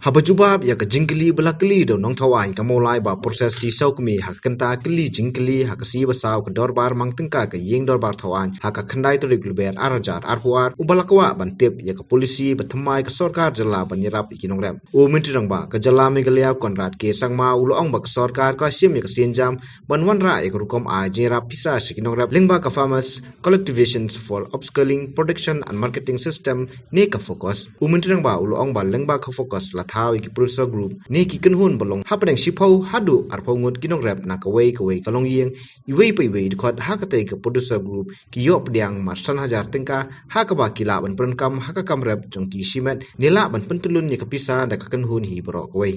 Habajubab ya ka jingkli belakli do nong thawan ka molai ba proses ti sau kmi ha kanta kli jingkli ha ka si basaw ka dorbar mang tengka ka yeng dorbar thawan ha ka khandai to regluber arajar arhuar ubalakwa ban tip ya ka polisi ba thymmai ka sorkar jala ban ïarap ki nongrep u mintirang ba ka jala megalia konrad ke sangma ulo ong ba ka sorkar ka sim ya ka sienjam ban wanra ya ka rukom a jingïarap pisa ki nongrep lyngba ka farmers collectivizations for upskilling production and marketing system ne ka focus u mintirang ba ulo ong ba lyngba ka focus la thau ki producer group ne ki kenhun balong hapeng sipau hadu arpongut kinong rep na kawei kalong yeng iwei pei dikot hakate ke producer group ki yop diang marsan hajar tengka hakaba kila ban penkam hakakam rep jong ki simet nila ban pentulun ni kapisa da kenhun hi bro kawei.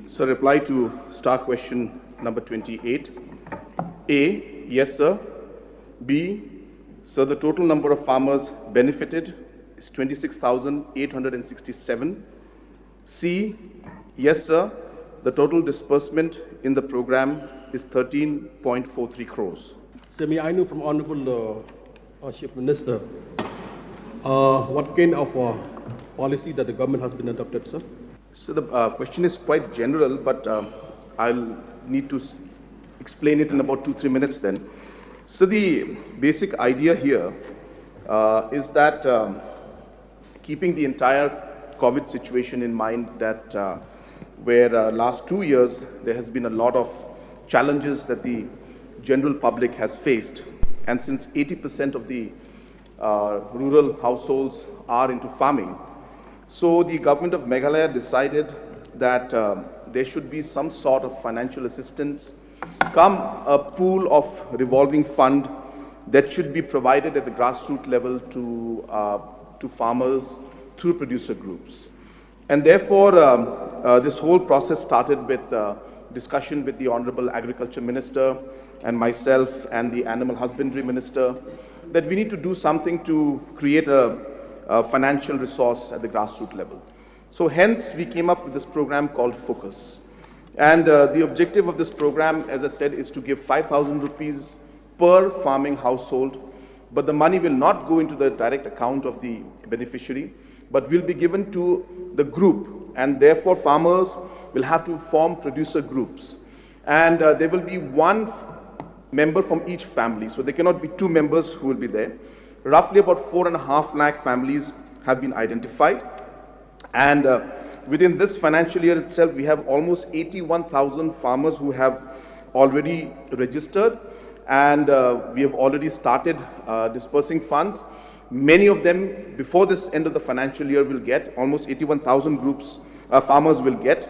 So reply to star question number 28. A, yes sir. B, sir, the total number of farmers benefited is 26,867. C, yes sir, the total disbursement in the program is 13.43 crores. So may I know from Honorable Chief Minister, what kind of policy that the government has been adopted, sir? So the question is quite general, but I'll need to explain it in about 2-3 minutes then. So the basic idea here is that keeping the entire COVID situation in mind, that where last 2 years there has been a lot of challenges that the general public has faced, and since 80% of the rural households are into farming, so the government of Meghalaya decided that there should be some sort of financial assistance, come a pool of revolving fund that should be provided at the grassroots level to farmers through producer groups. And therefore, this whole process started with discussion with the Honorable Agriculture Minister and myself and the Animal Husbandry Minister, that we need to do something to create a financial resource at the grassroots level. So hence, we came up with this program called Focus. And the objective of this program, as I said, is to give 5,000 rupees per farming household, but the money will not go into the direct account of the beneficiary, but will be given to the group, and therefore farmers will have to form producer groups. And there will be one member from each family, so there cannot be two members who will be there. Roughly about 4.5 lakh families have been identified, and within this financial year itself, we have almost 81,000 farmers who have already registered, and we have already started dispersing funds. Many of them, before this end of the financial year, will get almost 81,000 groups, farmers will get.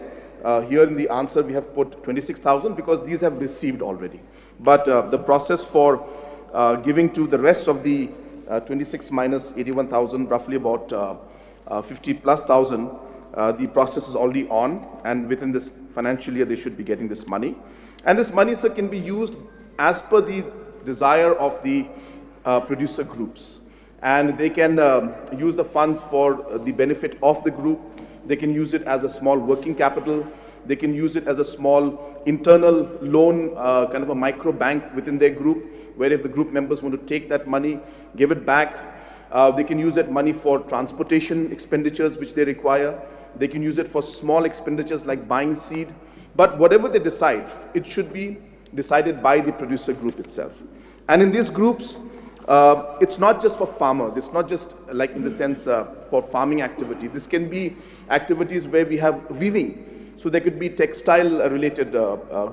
Here in the answer, we have put 26,000 because these have received already. But the process for giving to the rest of the 26 minus 81,000, roughly about 50 plus thousand, the process is already on, and within this financial year, they should be getting this money. And this money, sir, can be used as per the desire of the producer groups. And they can use the funds for the benefit of the group. They can use it as a small working capital. They can use it as a small internal loan, kind of a micro bank within their group, where if the group members want to take that money, give it back, they can use that money for transportation expenditures which they require. They can use it for small expenditures like buying seed. But whatever they decide, it should be decided by the producer group itself. And in these groups, it's not just for farmers. It's not just like in the sense for farming activity. This can be activities where we have weaving. So there could be textile related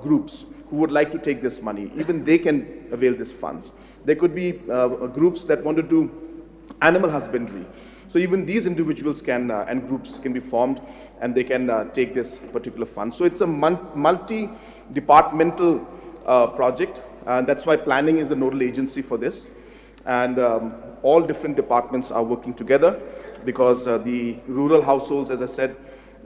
groups who would like to take this money. Even they can avail these funds. There could be groups that want to do animal husbandry. So even these individuals can and groups can be formed, and they can take this particular fund. So it's a multi-departmental project. That's why planning is a nodal agency for this. And all different departments are working together, because the rural households, as I said,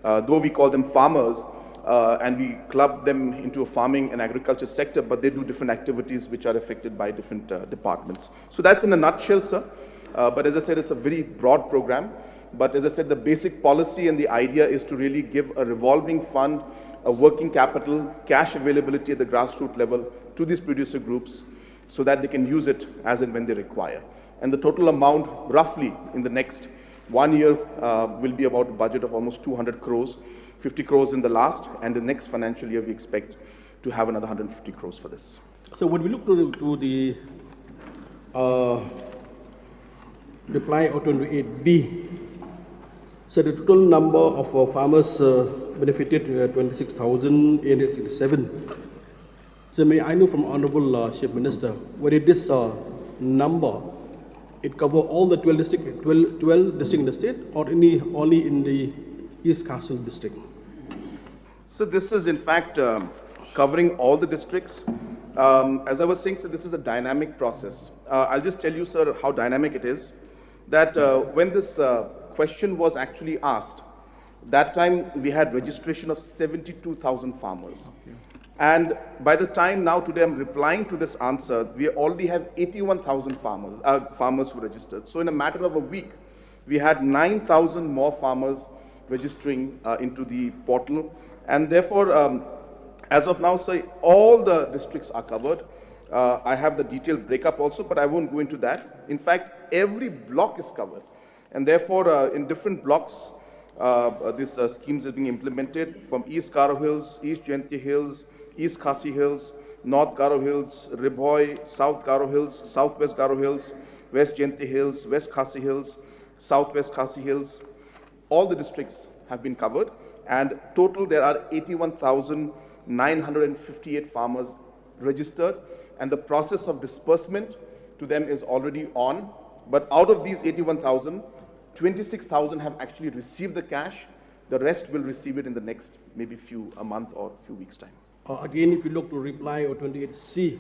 though we call them farmers, and we club them into a farming and agriculture sector, but they do different activities which are affected by different departments. So that's in a nutshell, sir. But as I said, it's a very broad program. But as I said, the basic policy and the idea is to really give a revolving fund, a working capital, cash availability at the grassroots level to these producer groups, so that they can use it as and when they require. And the total amount, roughly in the next 1 year will be about a budget of almost 200 crores, 50 crores in the last, and the next financial year we expect to have another 150 crores for this. So when we look to the reply 028B, so the total number of farmers benefited 26,867. So may I know from Honorable Chief Minister, whether this number, it cover all the 12 districts in the state or only in the East Castle district? So this is in fact covering all the districts. As I was saying, so this is a dynamic process. I'll just tell you, sir, how dynamic it is. That when this question was actually asked, that time we had registration of 72,000 farmers. Okay. And by the time now today I'm replying to this answer, we already have 81,000 farmers who registered. So in a matter of a week, we had 9,000 more farmers registering into the portal. And therefore, as of now, sir, all the districts are covered. I have the detailed breakup also, but I won't go into that. In fact, every block is covered. And therefore, in different blocks, these schemes are being implemented from East Garo Hills, East Jaintia Hills, East Khasi Hills, North Garo Hills, Ribhoi, South Garo Hills, Southwest Garo Hills, West Jaintia Hills, West Khasi Hills, Southwest Khasi Hills. All the districts have been covered, and total there are 81,958 farmers registered, and the process of disbursement to them is already on. But out of these 81,000, 26,000 have actually received the cash. The rest will receive it in the next maybe a month or a few weeks' time. Again, if you look to reply 28C,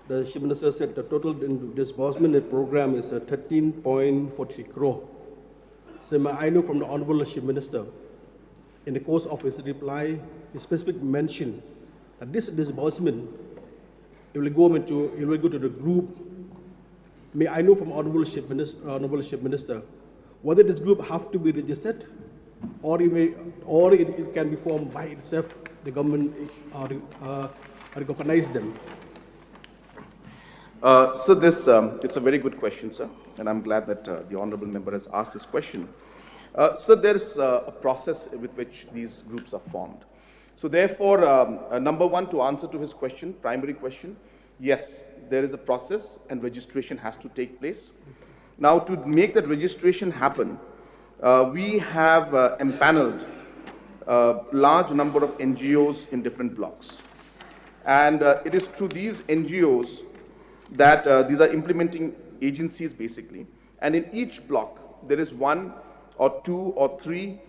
the Chief Minister said the total disbursement in the program is 13.40 crore. So I know from the Honorable Chief Minister, in the course of his reply, he specifically mentioned that this disbursement it will go to the group. May I know from Honorable Chief Minister whether this group have to be registered, or it can be formed by itself. The government recognize them. So this it's a very good question, sir, and I'm glad that the honourable member has asked this question. So there is a process with which these groups are formed. So therefore, number one, to answer to his question, primary question, yes, there is a process and registration has to take place. Now, to make that registration happen, we have empaneled a large number of NGOs in different blocks. And it is through these NGOs that these are implementing agencies basically. And in each block, there is 1 or 2 or 3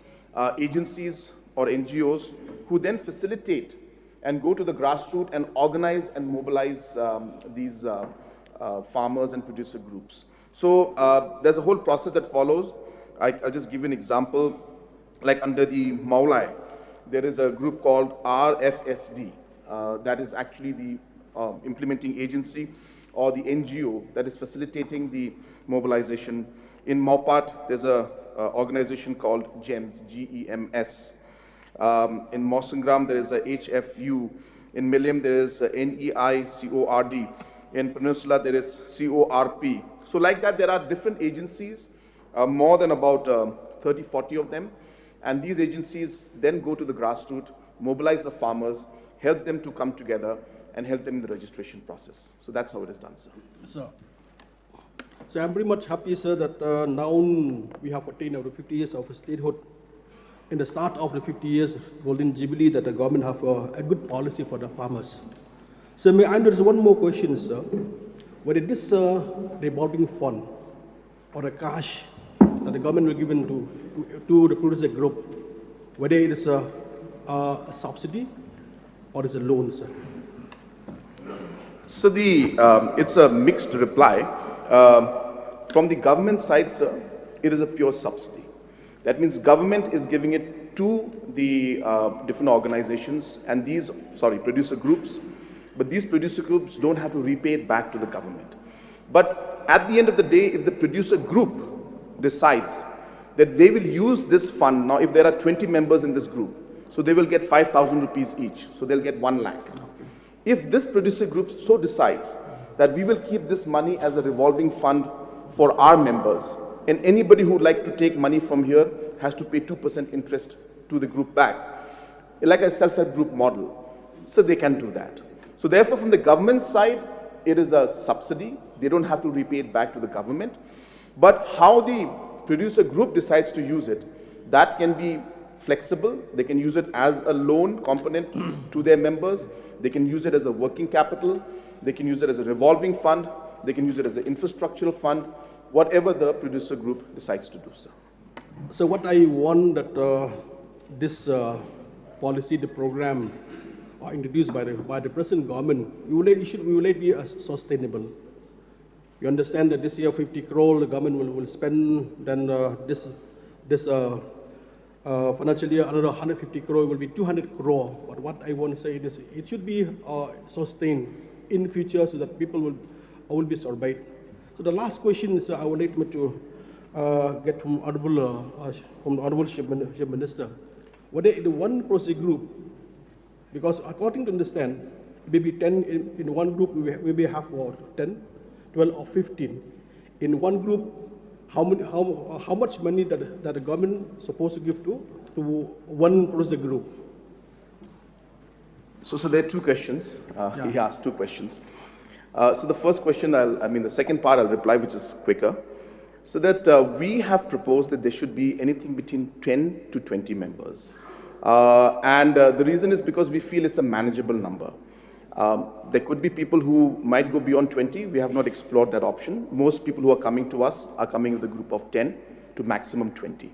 agencies or NGOs who then facilitate and go to the grassroots and organize and mobilize these farmers and producer groups. So there's a whole process that follows. I'll just give you an example. Like under the Maulai, there is a group called RFSD. That is actually the implementing agency or the NGO that is facilitating the mobilization. In Maupat, there's a organization called GEMS, G-E-M-S. In Mosangram, there is a HFU. In Milliam, there is a NEI-CORD. In Peninsula, there is CORP. So like that, there are different agencies, more than about 30, 40 of them. And these agencies then go to the grassroots, mobilize the farmers, help them to come together, and help them in the registration process. So that's how it is done, sir. So I'm pretty much happy, sir, that now we have attained over 50 years of statehood. In the start of the 50 years Golden Jubilee, that the government have a good policy for the farmers. So may I know, there's one more question, sir. Whether this revolving fund or the cash that the government will give to the producer group, whether it is a subsidy or it's a loan, sir? So it's a mixed reply. From the government side, sir, it is a pure subsidy. That means government is giving it to the different organizations and these, producer groups. But these producer groups don't have to repay it back to the government. But at the end of the day, if the producer group decides that they will use this fund, now if there are 20 members in this group, so they will get 5,000 rupees each, so they'll get 1 lakh. If this producer group so decides that we will keep this money as a revolving fund for our members, and anybody who would like to take money from here has to pay 2% interest to the group back, like a self-help group model. So they can do that. So therefore, from the government side, it is a subsidy. They don't have to repay it back to the government. But how the producer group decides to use it, that can be flexible. They can use it as a loan component to their members. They can use it as a working capital. They can use it as a revolving fund. They can use it as an infrastructural fund, whatever the producer group decides to do so. So what I want that this policy, the program introduced by the present government, we will be sustainable. You understand that this year 50 crore the government will spend, then this financial year another 150 crore will be 200 crore. But what I want to say is it should be sustained in future so that people will be surveyed. So the last question is I would like to get from the Honorable Chief Minister, whether the one process group, because according to understand, maybe 10 in one group we may have 10, 12 or 15. In one group, how much money that the government is supposed to give to one process group? So there are two questions. He asked two questions. So the first question, the second part I'll reply, which is quicker. So that we have proposed that there should be anything between 10 to 20 members. The reason is because we feel it's a manageable number. There could be people who might go beyond 20. We have not explored that option. Most people who are coming to us are coming with a group of 10 to maximum 20.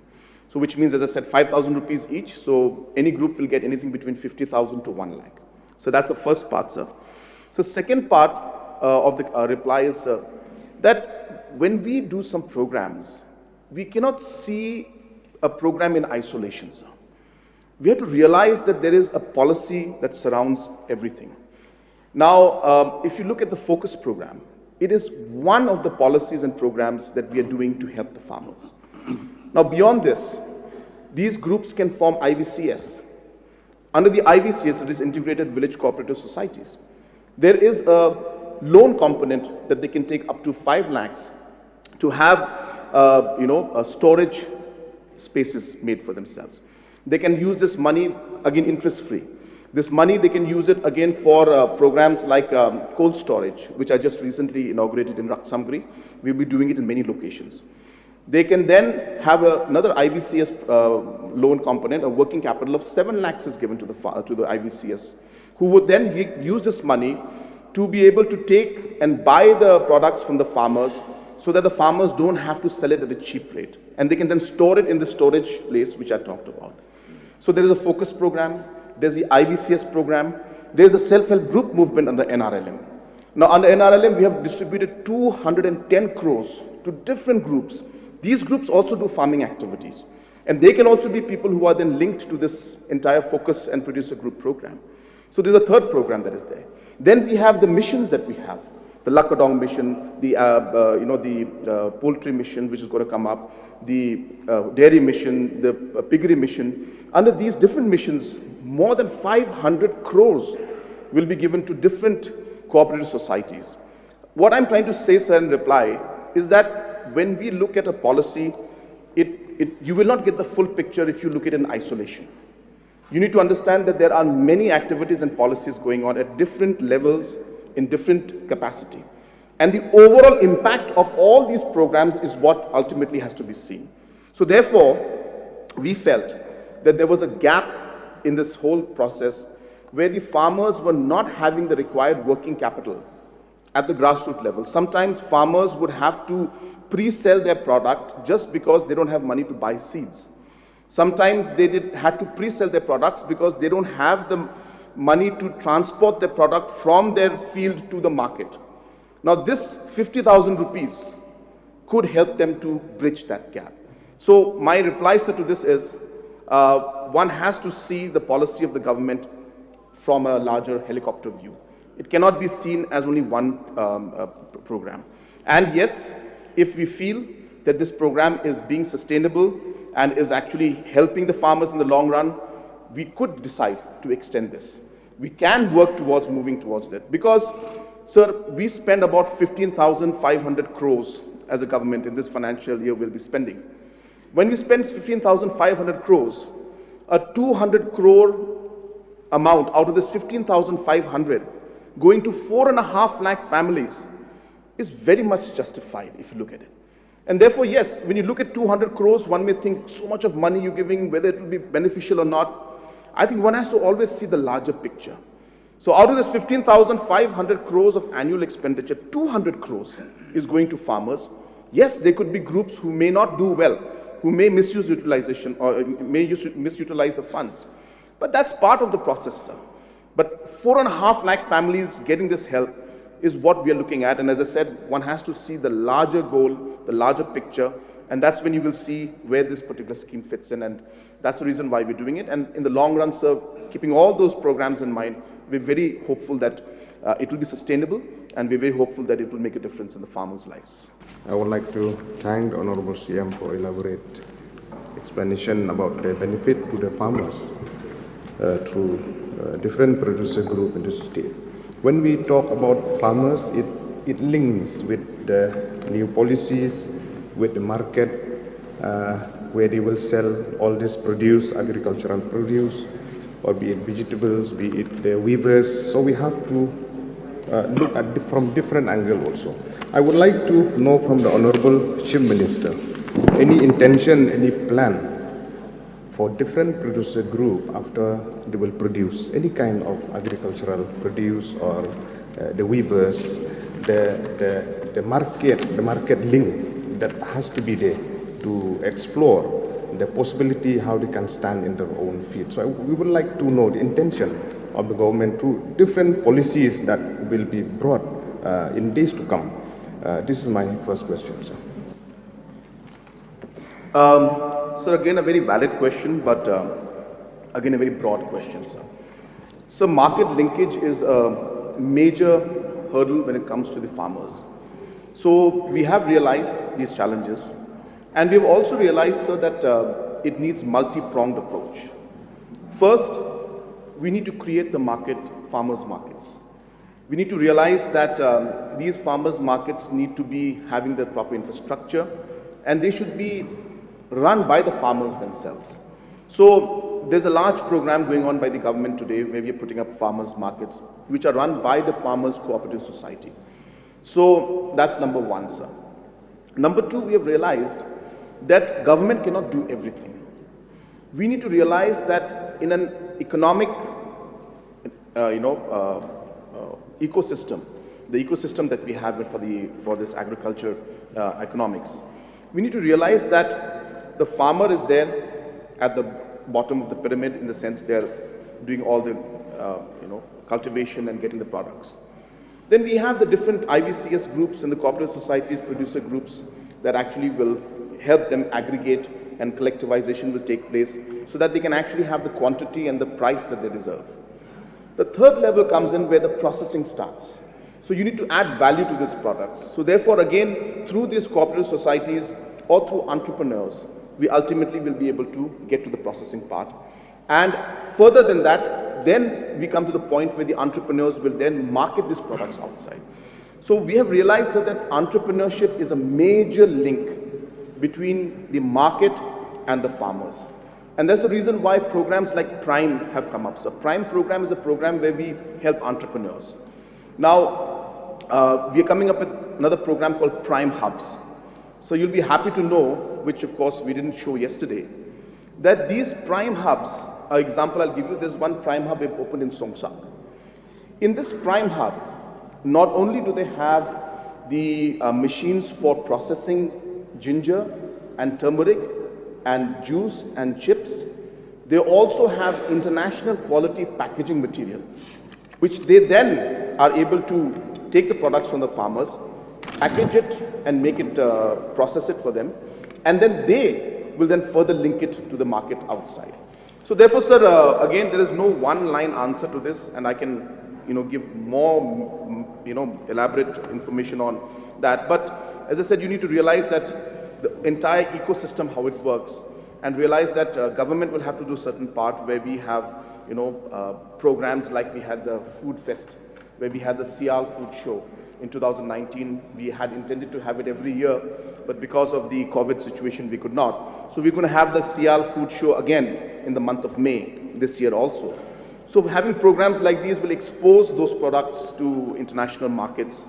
So which means, as I said, 5,000 rupees each. So any group will get anything between 50,000 to 1 lakh. So that's the first part, sir. So second part of the reply is that when we do some programs, we cannot see a program in isolation, sir. We have to realize that there is a policy that surrounds everything. Now, if you look at the focus program, it is one of the policies and programs that we are doing to help the farmers. Now, beyond this, these groups can form IVCS. Under the IVCS, it is Integrated Village Cooperative Societies. There is a loan component that they can take up to 5 lakhs to have, storage spaces made for themselves. They can use this money, again, interest-free. This money, they can use it again for programs like cold storage, which I just recently inaugurated in Raksamgri. We'll be doing it in many locations. They can then have another IVCS loan component, a working capital of 7 lakhs is given to the IVCS, who would then use this money to be able to take and buy the products from the farmers so that the farmers don't have to sell it at a cheap rate. And they can then store it in the storage place, which I talked about. So there is a focus program, there's the IVCS program, there's a self-help group movement under NRLM. Now under NRLM, we have distributed 210 crores to different groups. These groups also do farming activities. And they can also be people who are then linked to this entire focus and producer group program. So there's a third program that is there. Then we have the missions that we have. The Lakadong mission, the poultry mission, which is going to come up, the dairy mission, the piggery mission. Under these different missions, more than 500 crores will be given to different cooperative societies. What I'm trying to say, sir, in reply, is that when we look at a policy, you will not get the full picture if you look at it in isolation. You need to understand that there are many activities and policies going on at different levels, in different capacity. And the overall impact of all these programs is what ultimately has to be seen. So therefore, we felt that there was a gap in this whole process where the farmers were not having the required working capital at the grassroots level. Sometimes farmers would have to pre-sell their product just because they don't have money to buy seeds. Sometimes they had to pre-sell their products because they don't have the money to transport their product from their field to the market. Now this 50,000 rupees could help them to bridge that gap. So my reply, sir, to this is, one has to see the policy of the government from a larger helicopter view. It cannot be seen as only one program. And yes, if we feel that this program is being sustainable and is actually helping the farmers in the long run, we could decide to extend this. We can work towards moving towards that. Because, sir, we spend about 15,500 crores as a government in this financial year will be spending. When we spend 15,500 crores, a 200 crore amount out of this 15,500 going to 4.5 lakh families is very much justified if you look at it. And therefore, yes, when you look at 200 crores, one may think so much of money you're giving, whether it will be beneficial or not. I think one has to always see the larger picture. So out of this 15,500 crores of annual expenditure, 200 crores is going to farmers. Yes, there could be groups who may not do well, who may misuse utilization or may misutilize the funds. But that's part of the process, sir. But 4.5 lakh families getting this help is what we are looking at. And as I said, one has to see the larger goal, the larger picture, and that's when you will see where this particular scheme fits in. And that's the reason why we're doing it. And in the long run, sir, keeping all those programs in mind, we're very hopeful that it will be sustainable, and we're very hopeful that it will make a difference in the farmers' lives. I would like to thank the Honorable CM for elaborate explanation about the benefit to the farmers through different producer group in the state. When we talk about farmers, it links with the new policies, with the market, where they will sell all this produce, agricultural produce, or be it vegetables, be it the weavers. So we have to look at from different angle also. I would like to know from the Honorable Chief Minister, any intention, any plan for different producer group after they will produce any kind of agricultural produce, or the weavers, the market link that has to be there to explore the possibility how they can stand in their own feet. So we would like to know the intention of the government through different policies that will be brought in days to come. This is my first question, sir. Sir, again, a very valid question, but again, a very broad question, sir. So market linkage is a major hurdle when it comes to the farmers. So we have realized these challenges, and we've also realized, sir, that it needs multi-pronged approach. First, we need to create the market, farmers' markets. We need to realize that these farmers' markets need to be having the proper infrastructure, and they should be run by the farmers themselves. So there's a large program going on by the government today where we are putting up farmers' markets, which are run by the Farmers Cooperative Society. So that's number one, sir. Number two, we have realized that government cannot do everything. We need to realize that in an economic, ecosystem, the ecosystem that we have for this agriculture economics, we need to realize that the farmer is there at the bottom of the pyramid, in the sense they're doing all the cultivation and getting the products. Then we have the different IVCS groups and the cooperative societies, producer groups, that actually will help them aggregate, and collectivization will take place so that they can actually have the quantity and the price that they deserve. The third level comes in where the processing starts. So you need to add value to these products. So therefore, again, through these cooperative societies or through entrepreneurs, we ultimately will be able to get to the processing part. And further than that, then we come to the point where the entrepreneurs will then market these products outside. So we have realized that entrepreneurship is a major link between the market and the farmers. And that's the reason why programs like Prime have come up. So Prime program is a program where we help entrepreneurs. Now, we are coming up with another program called Prime Hubs. So you'll be happy to know, which of course we didn't show yesterday, that these Prime Hubs, an example I'll give you, there's one Prime Hub we've opened in Sorkar. In this Prime Hub, not only do they have the machines for processing ginger and turmeric and juice and chips, they also have international quality packaging material, which they then are able to take the products from the farmers, package it and make it, process it for them, and then they will then further link it to the market outside. So therefore, sir, again, there is no one-line answer to this, and I can, give more, elaborate information on that. But as I said, you need to realize that the entire ecosystem, how it works, and realize that government will have to do a certain part where we have, programs like we had the Food Fest, where we had the Sial Food Show, In 2019, we had intended to have it every year, but because of the COVID situation, we could not. So we're going to have the Sial Food Show again in the month of May this year also. So having programs like these will expose those products to international markets,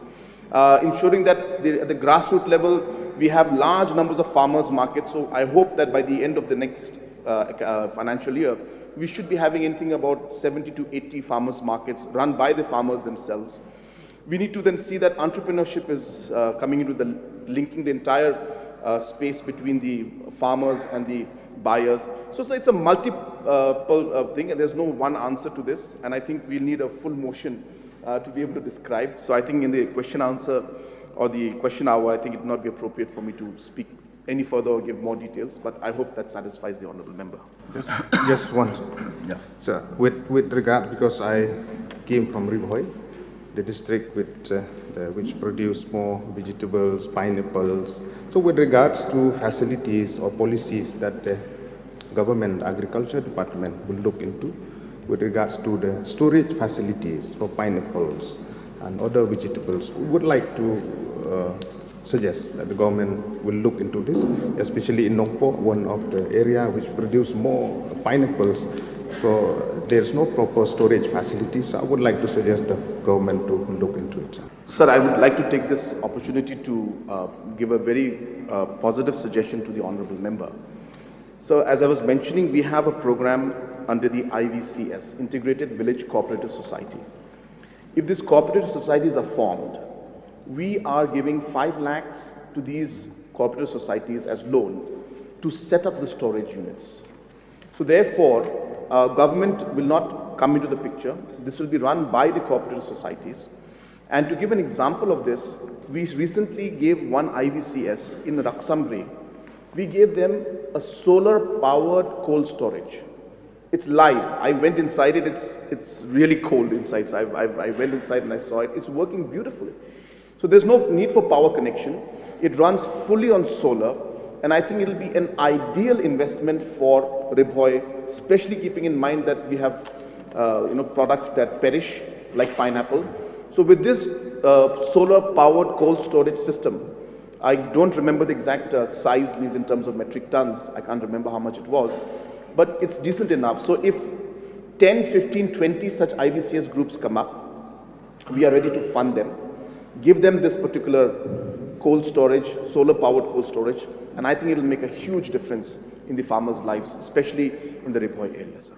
ensuring that at the grassroots level, we have large numbers of farmers markets. So I hope that by the end of the next financial year, we should be having anything about 70 to 80 farmers markets run by the farmers themselves. We need to then see that entrepreneurship is coming into the linking the entire space between the farmers and the buyers. So it's a multiple thing, and there's no one answer to this. And I think we'll need a full motion to be able to describe. So I think in the question answer or the question hour, I think it would not be appropriate for me to speak any further or give more details. But I hope that satisfies the honourable member. Just one. Yeah. So with regard, because I came from Ribhoi, the district which produce more vegetables, pineapples. So with regards to facilities or policies that the government agriculture department will look into with regards to the storage facilities for pineapples and other vegetables, we would like to suggest that the government will look into this, especially in Nongpo, one of the area which produce more pineapples. So there's no proper storage facilities. So I would like to suggest the government to look into it. Sir, I would like to take this opportunity to give a very positive suggestion to the honourable member. So as I was mentioning, we have a program under the IVCS, Integrated Village Cooperative Society. If these cooperative societies are formed, we are giving 5 lakhs to these cooperative societies as loan to set up the storage units. So therefore, government will not come into the picture. This will be run by the cooperative societies. And to give an example of this, we recently gave one IVCS in Raksambre. We gave them a solar-powered cold storage. It's live. I went inside it. It's really cold inside. So I went inside and I saw it. It's working beautifully. So there's no need for power connection. It runs fully on solar. And I think it'll be an ideal investment for Ribhoi, especially keeping in mind that we have products that perish, like pineapple. So with this solar-powered cold storage system, I don't remember the exact size, means in terms of metric tons. I can't remember how much it was, but it's decent enough. So if 10, 15, 20 such IVCS groups come up, we are ready to fund them, give them this particular cold storage, solar-powered cold storage, and I think it will make a huge difference in the farmers' lives, especially in the Ribhoi area, sir.